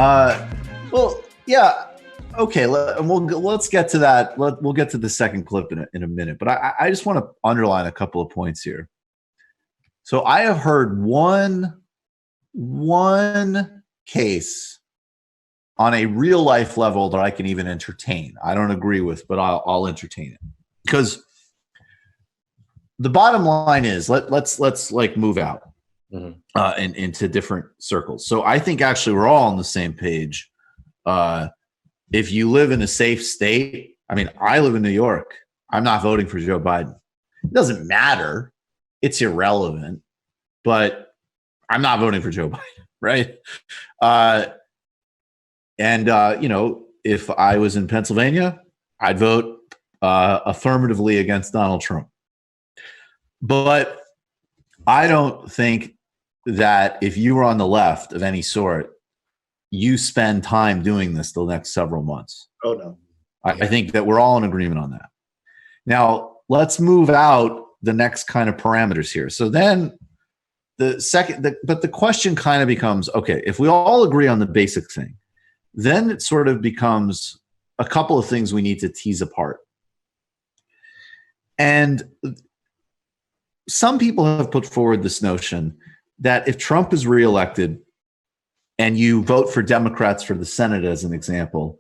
Well, yeah. Okay, let's get to that. We'll get to the second clip in a minute. But I just want to underline a couple of points here. So I have heard one case on a real life level that I can even entertain. I don't agree with, but I'll entertain it, because the bottom line is let's like move out and into different circles. So I think actually we're all on the same page. If you live in a safe state, I mean, I live in New York. I'm not voting for Joe Biden. It doesn't matter. It's irrelevant, but I'm not voting for Joe Biden, right? If I was in Pennsylvania, I'd vote affirmatively against Donald Trump. But I don't think that if you were on the left of any sort, you spend time doing this the next several months. Oh, no. I think that we're all in agreement on that. Now, let's move out the next kind of parameters here. So then but the question kind of becomes, okay, if we all agree on the basic thing, then it sort of becomes a couple of things we need to tease apart. And some people have put forward this notion that if Trump is reelected and you vote for Democrats for the Senate, as an example,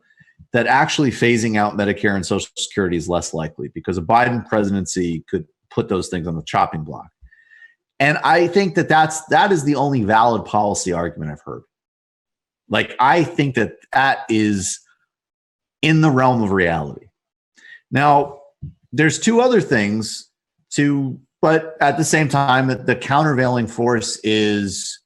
that actually phasing out Medicare and Social Security is less likely because a Biden presidency could put those things on the chopping block. And I think that is the only valid policy argument I've heard. Like, I think that is in the realm of reality. Now, there's two other things but at the same time, the countervailing force is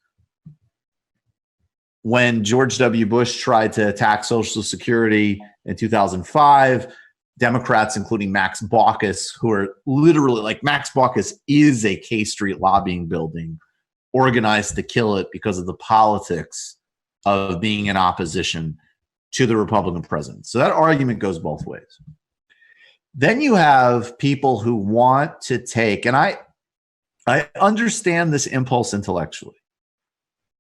when George W. Bush tried to attack Social Security in 2005, Democrats, including Max Baucus, who are literally like, Max Baucus is a K Street lobbying building organized to kill it because of the politics of being in opposition to the Republican president. So that argument goes both ways. Then you have people who want to take, and I understand this impulse intellectually.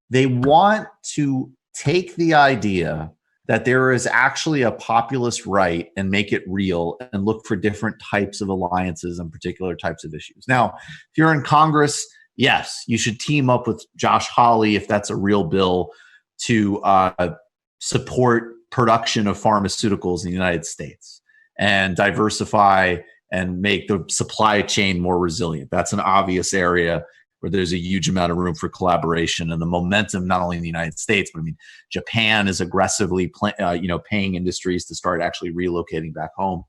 They want to take the idea that there is actually a populist right and make it real and look for different types of alliances on particular types of issues. Now, if you're in Congress, yes, you should team up with Josh Hawley, if that's a real bill, to support production of pharmaceuticals in the United States and diversify and make the supply chain more resilient. That's an obvious area where there's a huge amount of room for collaboration and the momentum, not only in the United States, but I mean, Japan is aggressively paying industries to start actually relocating back home.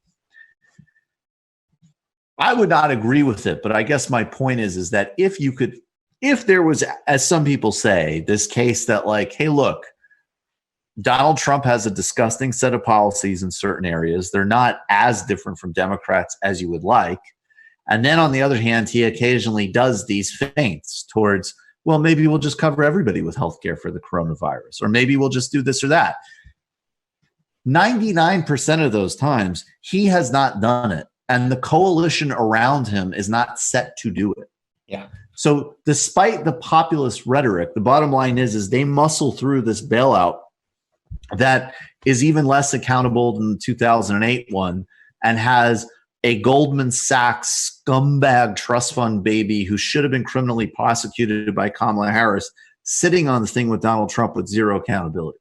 I would not agree with it, but I guess my point is that if there was, as some people say, this case that like, hey, look, Donald Trump has a disgusting set of policies in certain areas. They're not as different from Democrats as you would like. And then on the other hand, he occasionally does these feints towards, well, maybe we'll just cover everybody with healthcare for the coronavirus, or maybe we'll just do this or that. 99% of those times, he has not done it. And the coalition around him is not set to do it. Yeah. So despite the populist rhetoric, the bottom line is they muscle through this bailout that is even less accountable than the 2008 one and has a Goldman Sachs scumbag trust fund baby who should have been criminally prosecuted by Kamala Harris sitting on the thing with Donald Trump with zero accountability.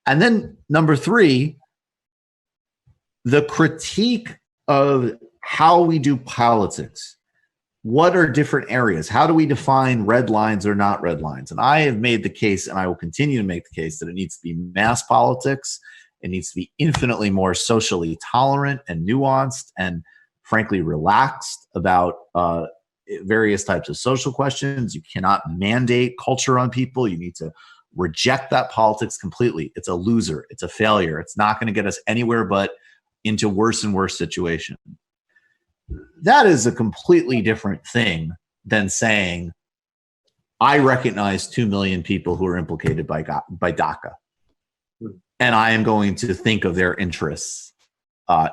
And then number three, the critique of how we do politics. What are different areas? How do we define red lines or not red lines? And I have made the case, and I will continue to make the case, that it needs to be mass politics. It needs to be infinitely more socially tolerant and nuanced and, frankly, relaxed about various types of social questions. You cannot mandate culture on people. You need to reject that politics completely. It's a loser. It's a failure. It's not going to get us anywhere but into worse and worse situations. That is a completely different thing than saying, I recognize 2 million people who are implicated by DACA. And I am going to think of their interests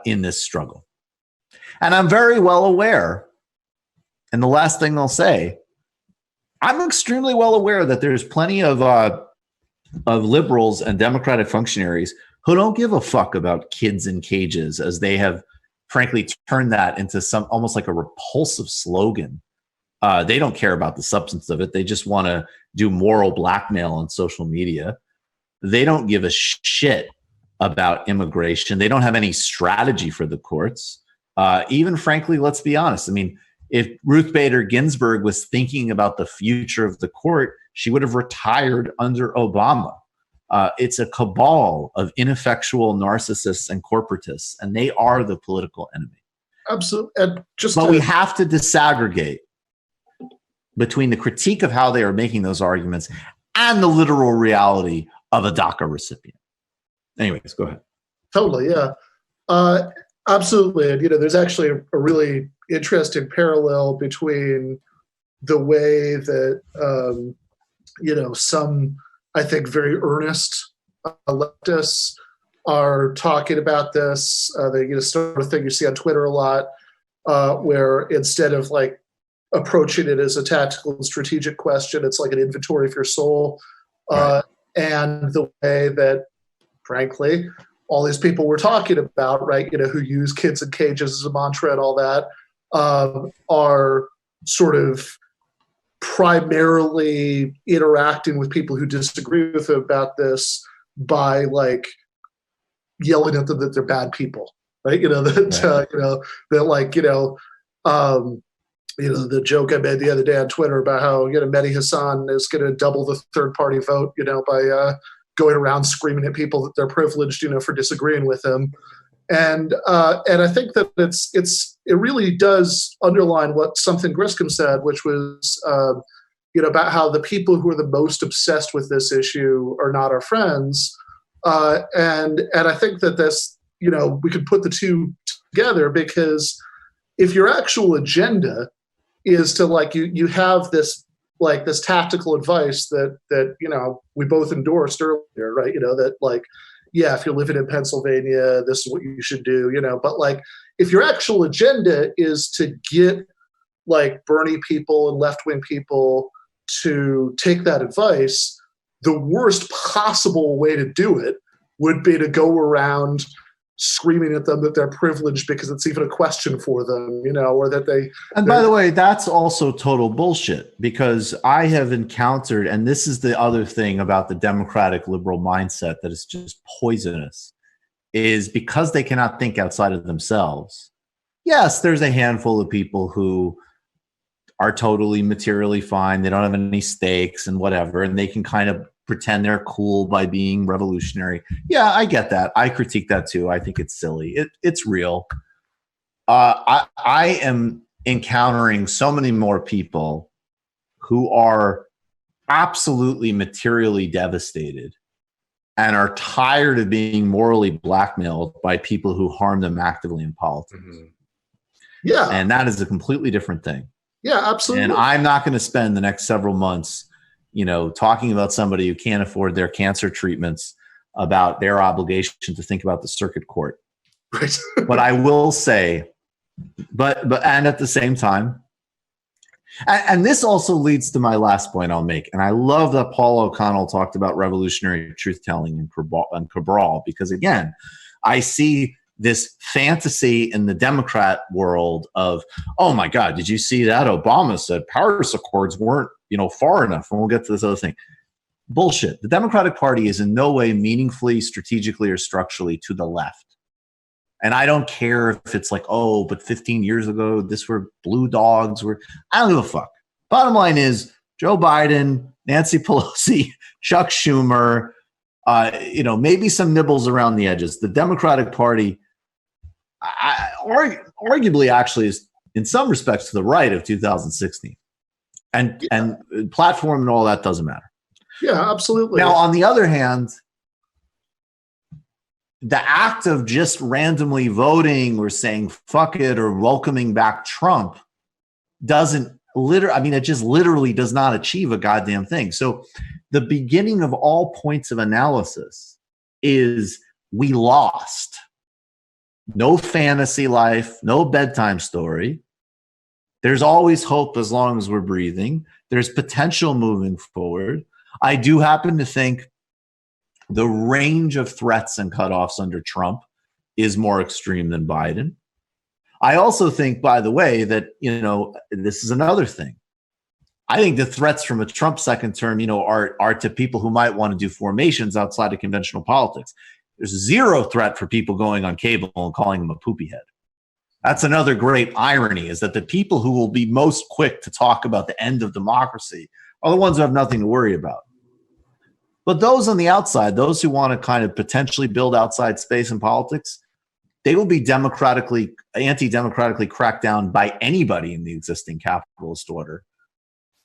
in this struggle. And I'm very well aware, and the last thing I'll say, I'm extremely well aware that there's plenty of of liberals and Democratic functionaries who don't give a fuck about kids in cages, as they have frankly turned that into some almost like a repulsive slogan. They don't care about the substance of it. They just want to do moral blackmail on social media. They don't give a shit about immigration. They don't have any strategy for the courts. Even frankly, let's be honest. I mean, if Ruth Bader Ginsburg was thinking about the future of the court, she would have retired under Obama. It's a cabal of ineffectual narcissists and corporatists, and they are the political enemy. Absolutely. And but we have to disaggregate between the critique of how they are making those arguments and the literal reality of a DACA recipient. Anyways, go ahead. Totally, yeah. Absolutely. And, there's actually a really interesting parallel between the way that, some, I think, very earnest leftists are talking about this. The sort of thing you see on Twitter a lot, where instead of like approaching it as a tactical and strategic question, it's like an inventory of your soul. Right. And the way that, frankly, all these people we're talking about, right, who use kids in cages as a mantra and all that, are sort of primarily interacting with people who disagree with them about this by like yelling at them that they're bad people, right? The joke I made the other day on Twitter about how Mehdi Hassan is going to double the third-party vote, by going around screaming at people that they're privileged, for disagreeing with him, and I think that it really does underline what something Griscom said, which was about how the people who are the most obsessed with this issue are not our friends, and I think that this we could put the two together, because if your actual agenda is to like you have this tactical advice that we both endorsed earlier, right? That like, yeah, if you're living in Pennsylvania, this is what you should do, but like if your actual agenda is to get like Bernie people and left-wing people to take that advice, the worst possible way to do it would be to go around screaming at them that they're privileged because it's even a question for them, or that they. And by the way, that's also total bullshit, because I have encountered, and this is the other thing about the democratic liberal mindset that is just poisonous, is because they cannot think outside of themselves. Yes, there's a handful of people who are totally materially fine. They don't have any stakes and whatever, and they can kind of pretend they're cool by being revolutionary. Yeah, I get that. I critique that too. I think it's silly. It's real. I am encountering so many more people who are absolutely materially devastated and are tired of being morally blackmailed by people who harm them actively in politics. Mm-hmm. Yeah. And that is a completely different thing. Yeah, absolutely. And I'm not going to spend the next several months talking about somebody who can't afford their cancer treatments, about their obligation to think about the circuit court. Right. But I will say, and at the same time, and this also leads to my last point I'll make. And I love that Paul O'Connell talked about revolutionary truth-telling and Cabral, because again, I see this fantasy in the Democrat world of, oh my God, did you see that? Obama said Paris Accords weren't, far enough. And we'll get to this other thing. Bullshit. The Democratic Party is in no way meaningfully, strategically, or structurally to the left. And I don't care if it's like, oh, but 15 years ago, this were blue dogs. I don't give a fuck. Bottom line is Joe Biden, Nancy Pelosi, Chuck Schumer, maybe some nibbles around the edges. The Democratic Party, arguably, actually, is in some respects to the right of 2016. And platform and all that doesn't matter. Yeah, absolutely. Now, on the other hand, the act of just randomly voting or saying fuck it or welcoming back Trump it just literally does not achieve a goddamn thing. So the beginning of all points of analysis is we lost. No fantasy life, no bedtime story. There's always hope as long as we're breathing. There's potential moving forward. I do happen to think the range of threats and cutoffs under Trump is more extreme than Biden. I also think, by the way, that, this is another thing. I think the threats from a Trump second term, are to people who might want to do formations outside of conventional politics. There's zero threat for people going on cable and calling him a poopy head. That's another great irony, is that the people who will be most quick to talk about the end of democracy are the ones who have nothing to worry about. But those on the outside, those who want to kind of potentially build outside space in politics, they will be anti-democratically cracked down by anybody in the existing capitalist order,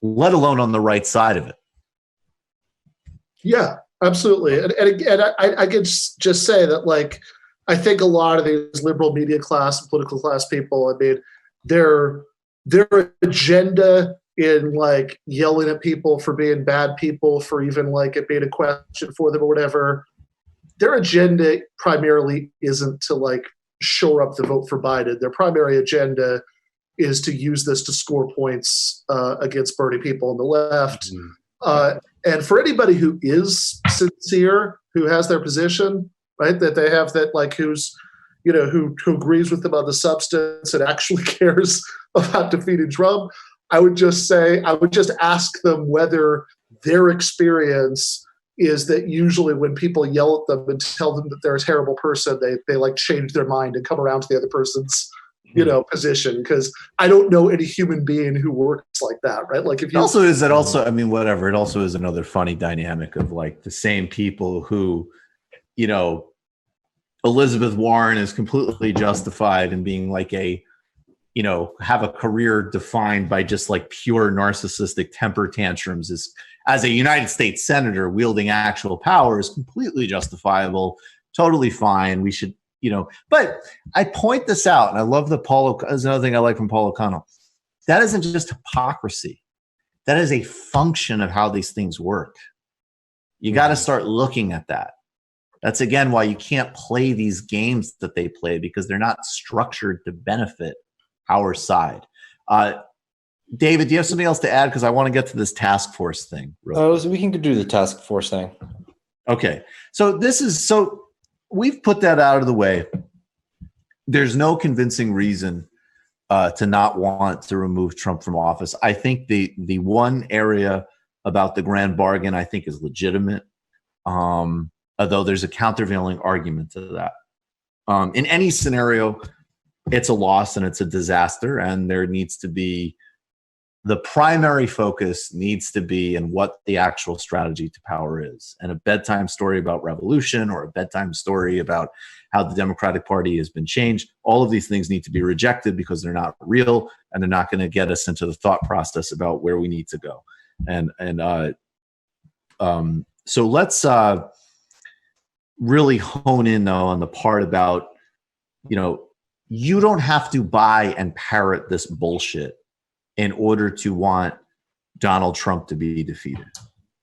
let alone on the right side of it. Yeah, absolutely. And again, I could just say that, like, I think a lot of these liberal media class and political class people, I mean, their agenda in, like, yelling at people for being bad people, for even, like, it being a question for them or whatever, their agenda primarily isn't to, like, shore up the vote for Biden. Their primary agenda is to use this to score points against Bernie people on the left. And for anybody who is sincere, who has their position, right, that they have, that, like, who's, who agrees with them on the substance and actually cares about defeating Trump, I would just ask them whether their experience is that usually when people yell at them and tell them that they're a terrible person, they like change their mind and come around to the other person's, position. Because I don't know any human being who works like that, right? Like, if you whatever. It also is another funny dynamic of, like, the same people who, Elizabeth Warren is completely justified in being like have a career defined by just, like, pure narcissistic temper tantrums as a United States senator wielding actual power is completely justifiable, totally fine. We should, but I point this out, and I love that's another thing I like from Paul O'Connell. That isn't just hypocrisy. That is a function of how these things work. You got to start looking at that. That's, again, why you can't play these games that they play, because they're not structured to benefit our side. David, do you have something else to add? Because I want to get to this task force thing. We can do the task force thing. Okay. So we've put that out of the way. There's no convincing reason to not want to remove Trump from office. I think the one area about the grand bargain I think is legitimate, although there's a countervailing argument to that. In any scenario, it's a loss and it's a disaster, and there needs to be the primary focus needs to be in what the actual strategy to power is. And a bedtime story about revolution or a bedtime story about how the Democratic Party has been changed, all of these things need to be rejected because they're not real and they're not going to get us into the thought process about where we need to go. So let's really hone in, though, on the part about, you don't have to buy and parrot this bullshit in order to want Donald Trump to be defeated.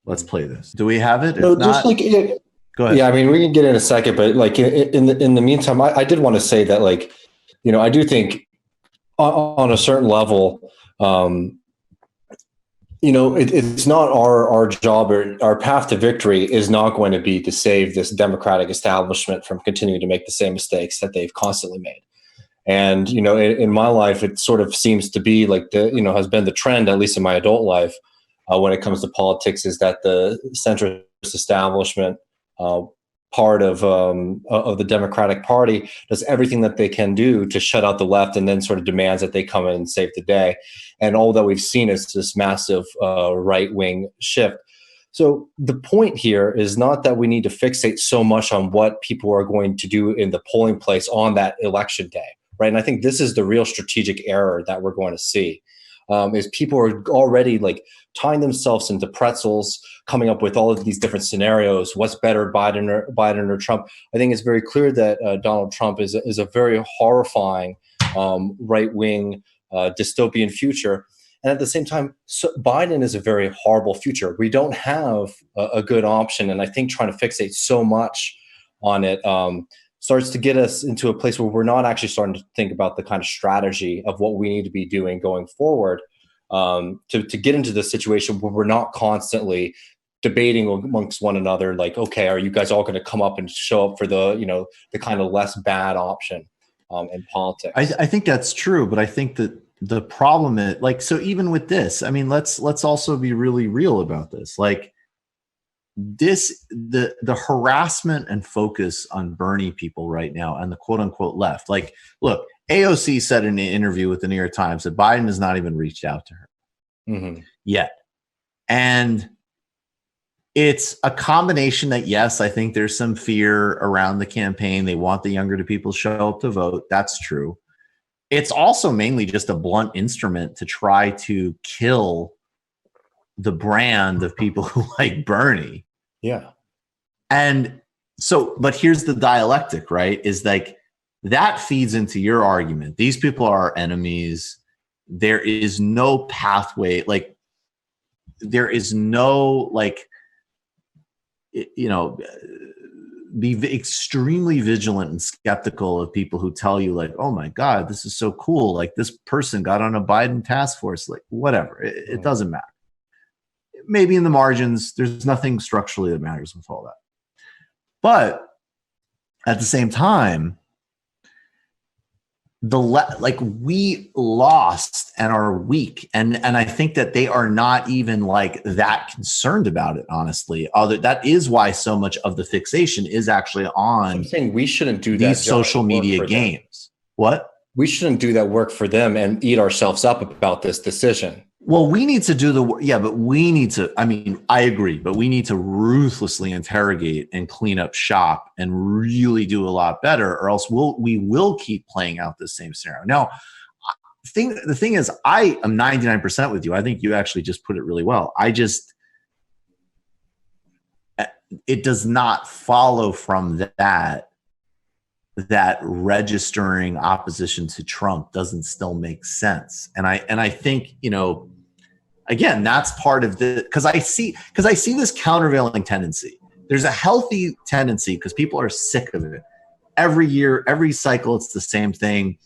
Let's play this. Do we have it? No, If not, go ahead. Yeah, I mean, we can get in a second, but, like, in the meantime, I did want to say that, like, I do think on a certain level, it's not our job, or our path to victory is not going to be to save this Democratic establishment from continuing to make the same mistakes that they've constantly made. And, in my life, it sort of seems to be like has been the trend, at least in my adult life, when it comes to politics, is that the centrist establishment part of the Democratic Party does everything that they can do to shut out the left, and then sort of demands that they come in and save the day. And all that we've seen is this massive right-wing shift. So the point here is not that we need to fixate so much on what people are going to do in the polling place on that election day, right? And I think this is the real strategic error that we're going to see, is people are already, like, tying themselves into pretzels, coming up with all of these different scenarios. What's better, Biden or Trump? I think it's very clear that Donald Trump is a very horrifying right-wing dystopian future. And at the same time, Biden is a very horrible future. We don't have a good option. And I think trying to fixate so much on it starts to get us into a place where we're not actually starting to think about the kind of strategy of what we need to be doing going forward, to get into the situation where we're not constantly debating amongst one another, like, okay, are you guys all going to come up and show up for the, the kind of less bad option in politics? I think that's true, but I think that the problem is, like, so even with this, I mean, let's also be really real about this. Like, the harassment and focus on Bernie people right now and the quote unquote left. Like, look, AOC said in an interview with the New York Times that Biden has not even reached out to her yet. And it's a combination that, yes, I think there's some fear around the campaign. They want the younger people to show up to vote. That's true. It's also mainly just a blunt instrument to try to kill the brand of people who like Bernie. Yeah. And so, but here's the dialectic, right? Is like that feeds into your argument. These people are our enemies. There is no pathway. Like, there is no, like, be extremely vigilant and skeptical of people who tell you, like, oh my God, this is so cool. Like, this person got on a Biden task force, like, whatever. It doesn't matter. Maybe in the margins, there's nothing structurally that matters with all that. But at the same time, we lost and are weak, and I think that they are not even like that concerned about it, honestly. That is why so much of the fixation is actually on I'm saying we shouldn't do these social media games. What? We shouldn't do that work for them and eat ourselves up about this decision. Well, we need to do the work. Yeah, but we need to, I mean, I agree, but we need to ruthlessly interrogate and clean up shop and really do a lot better, or else we will keep playing out the same scenario. Now, the thing is, I am 99% with you. I think you actually just put it really well. It does not follow from that registering opposition to Trump doesn't still make sense. And I think, again, that's part of because I see this countervailing tendency. There's a healthy tendency because people are sick of it. Every year, every cycle, it's the same thing.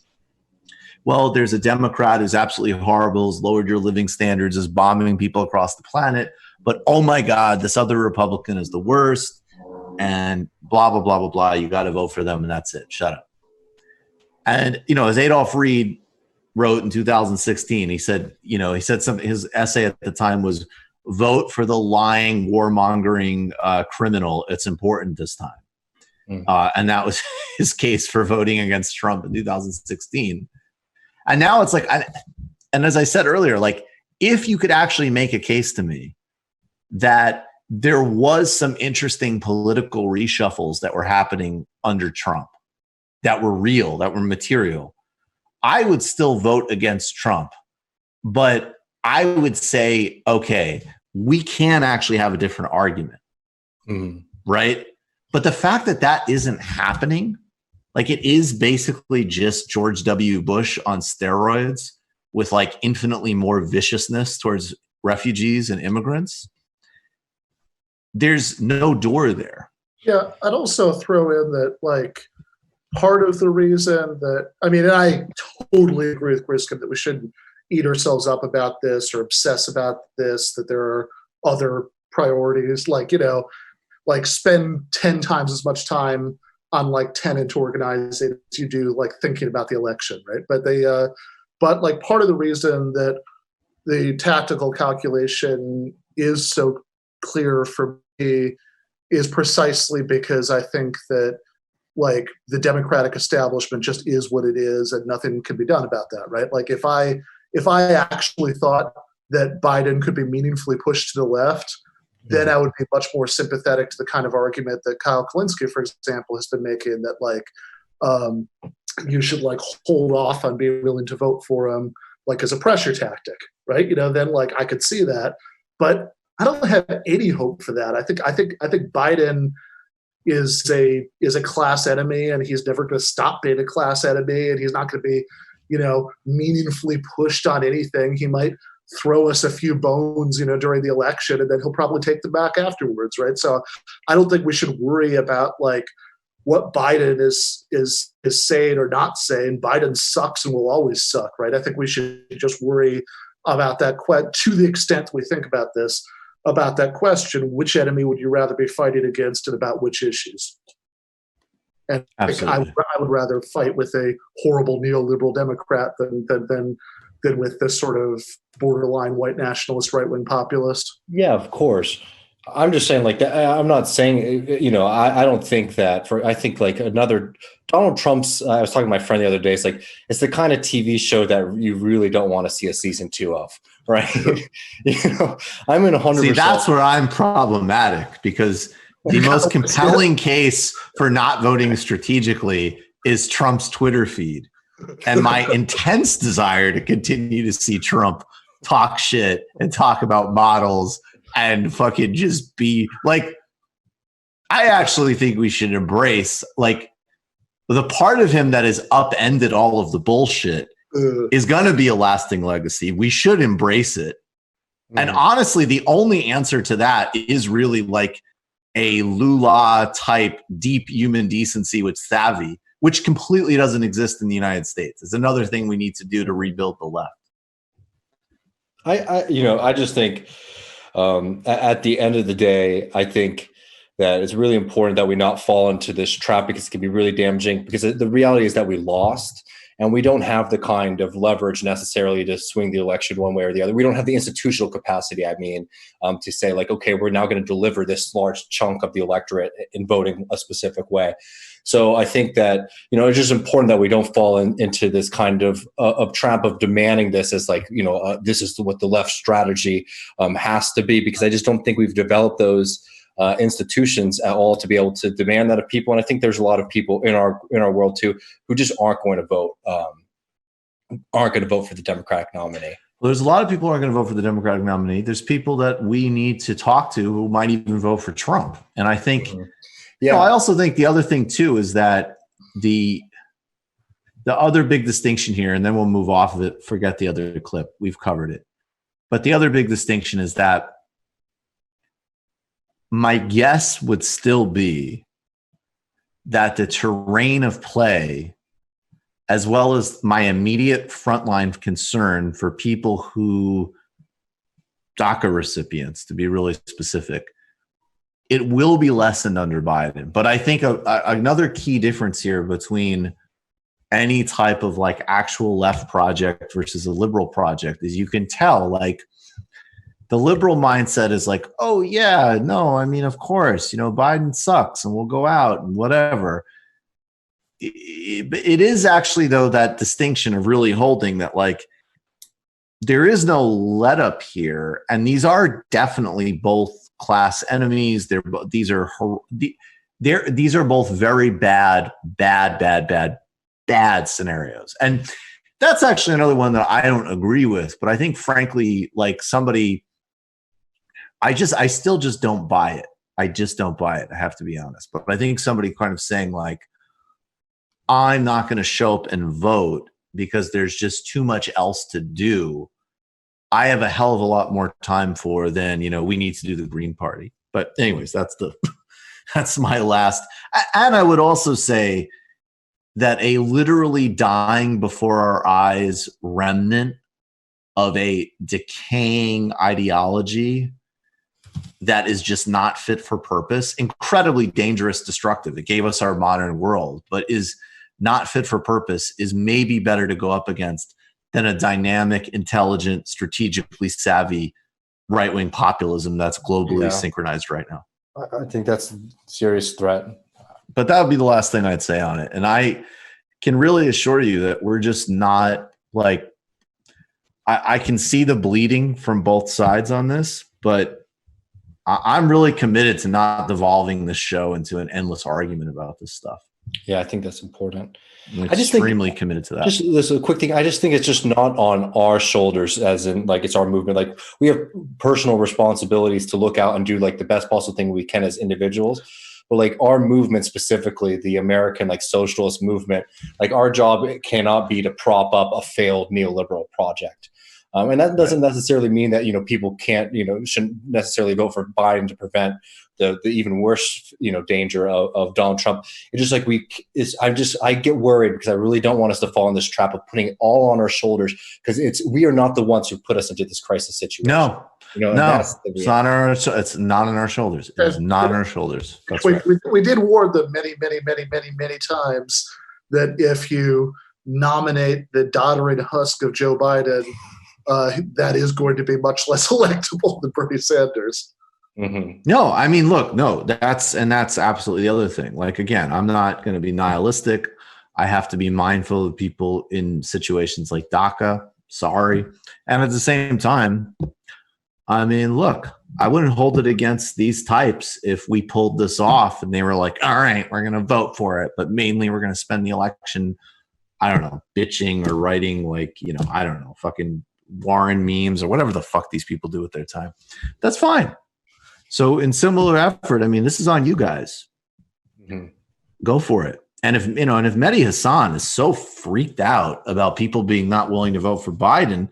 Well, there's a Democrat who's absolutely horrible, has lowered your living standards, is bombing people across the planet. But oh my God, this other Republican is the worst, and blah, blah, blah, blah, blah. You got to vote for them, and that's it. Shut up. And, as Adolph Reed wrote in 2016, he said something, his essay at the time was, vote for the lying, warmongering criminal. It's important this time. And that was his case for voting against Trump in 2016. And now it's like, and as I said earlier, like, if you could actually make a case to me that there was some interesting political reshuffles that were happening under Trump that were real, that were material, I would still vote against Trump. But I would say, okay, we can actually have a different argument, right? But the fact that that isn't happening, like, it is basically just George W. Bush on steroids with like infinitely more viciousness towards refugees and immigrants. There's no door there. Yeah, I'd also throw in that, like, part of the reason that, I mean, and I totally agree with Griscom that we shouldn't eat ourselves up about this or obsess about this, that there are other priorities, like, like spend 10 times as much time on like tenant organizing as you do like thinking about the election, right? But like part of the reason that the tactical calculation is so clear for me is precisely because I think that, like, the Democratic establishment just is what it is and nothing can be done about that, right? Like, if I actually thought that Biden could be meaningfully pushed to the left, then I would be much more sympathetic to the kind of argument that Kyle Kalinske, for example, has been making, that like you should like hold off on being willing to vote for him, like, as a pressure tactic, right? Then like I could see that, but I don't have any hope for that. I think Biden is a class enemy, and he's never going to stop being a class enemy, and he's not going to be, meaningfully pushed on anything. He might throw us a few bones, during the election, and then he'll probably take them back afterwards, right? So I don't think we should worry about like what Biden is saying or not saying. Biden sucks and will always suck, right? I think we should just worry about that to the extent we think about this, about that question: which enemy would you rather be fighting against, and about which issues? And Absolutely. I would rather fight with a horrible neoliberal Democrat than with this sort of borderline white nationalist right wing populist. Yeah, of course. I'm just saying, like, I'm not saying, I don't think that I think like another Donald Trump's, I was talking to my friend the other day. It's like, it's the kind of TV show that you really don't want to see a season 2 of, right? I'm in 100%. See, that's where I'm problematic, because the most compelling case for not voting strategically is Trump's Twitter feed. And my intense desire to continue to see Trump talk shit and talk about models and fucking just be like, I actually think we should embrace, like, the part of him that has upended all of the bullshit is going to be a lasting legacy. We should embrace it. And honestly, the only answer to that is really like a Lula type deep human decency with savvy, which completely doesn't exist in the United States. It's another thing we need to do to rebuild the left. I just think at the end of the day, I think that it's really important that we not fall into this trap, because it can be really damaging, because the reality is that we lost, and we don't have the kind of leverage necessarily to swing the election one way or the other. We don't have the institutional capacity, to say like, okay, we're now going to deliver this large chunk of the electorate in voting a specific way. So I think that, it's just important that we don't fall into this kind of trap of demanding this as like, this is what the left strategy has to be, because I just don't think we've developed those institutions at all to be able to demand that of people. And I think there's a lot of people in our world too who just aren't going to vote for the Democratic nominee. Well, there's a lot of people who aren't going to vote for the Democratic nominee. There's people that we need to talk to who might even vote for Trump. And I think, I also think the other thing too is that the other big distinction here, and then we'll move off of it, forget the other clip, we've covered it. But the other big distinction is that my guess would still be that the terrain of play, as well as my immediate frontline concern for people who, DACA recipients, to be really specific, it will be lessened under Biden. But I think another key difference here between any type of like actual left project versus a liberal project is you can tell, like, the liberal mindset is like, oh yeah, no, I mean, of course, Biden sucks and we'll go out and whatever. It is actually, though, that distinction of really holding that, like, there is no let up here. And these are definitely both class enemies. These are both very bad scenarios. And that's actually another one that I don't agree with. But I think, frankly, like somebody, I still just don't buy it. I just don't buy it. I have to be honest. But I think somebody kind of saying like, I'm not going to show up and vote because there's just too much else to do, I have a hell of a lot more time for than, we need to do the Green Party. But anyways, that's my last. And I would also say that a literally dying before our eyes remnant of a decaying ideology that is just not fit for purpose, incredibly dangerous, destructive. It gave us our modern world, but is not fit for purpose, is maybe better to go up against than a dynamic, intelligent, strategically savvy right-wing populism that's globally synchronized right now. I think that's a serious threat. But that would be the last thing I'd say on it. And I can really assure you that we're just not like, I can see the bleeding from both sides on this, but I'm really committed to not devolving this show into an endless argument about this stuff. Yeah, I think that's important. I'm extremely committed to that. Just this a quick thing. I just think it's just not on our shoulders, as in like it's our movement. Like we have personal responsibilities to look out and do like the best possible thing we can as individuals. But like our movement, specifically the American like socialist movement, like our job cannot be to prop up a failed neoliberal project. And that doesn't necessarily mean that, people can't, shouldn't necessarily vote for Biden to prevent the even worse, danger of Donald Trump. It's just like I get worried because I really don't want us to fall in this trap of putting it all on our shoulders, because we are not the ones who put us into this crisis situation. No, no, it's not on our. It's not on our shoulders. It's not on our shoulders. That's right. We did warn them many, many, many, many, many times that if you nominate the doddering husk of Joe Biden, that is going to be much less electable than Bernie Sanders. Mm-hmm. No, I mean, look, no, that's absolutely the other thing. Like, again, I'm not going to be nihilistic. I have to be mindful of people in situations like DACA. Sorry. And at the same time, I mean, look, I wouldn't hold it against these types if we pulled this off and they were like, all right, we're going to vote for it, but mainly we're going to spend the election, I don't know, bitching or writing like, I don't know, fucking Warren memes or whatever the fuck these people do with their time. That's fine. So in similar effort, I mean, this is on you guys. Mm-hmm. Go for it. And if Mehdi Hasan is so freaked out about people being not willing to vote for Biden,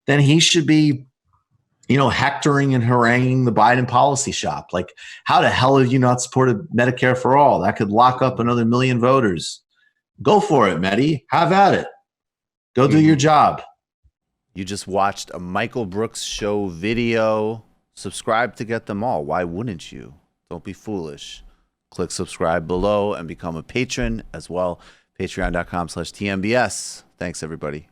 then he should be, hectoring and haranguing the Biden policy shop. Like, how the hell have you not supported Medicare for all? That could lock up another million voters. Go for it, Mehdi. Have at it. Go do your job. You just watched a Michael Brooks show video. Subscribe to get them all. Why wouldn't you? Don't be foolish. Click subscribe below and become a patron as well. Patreon.com/TMBS. Thanks, everybody.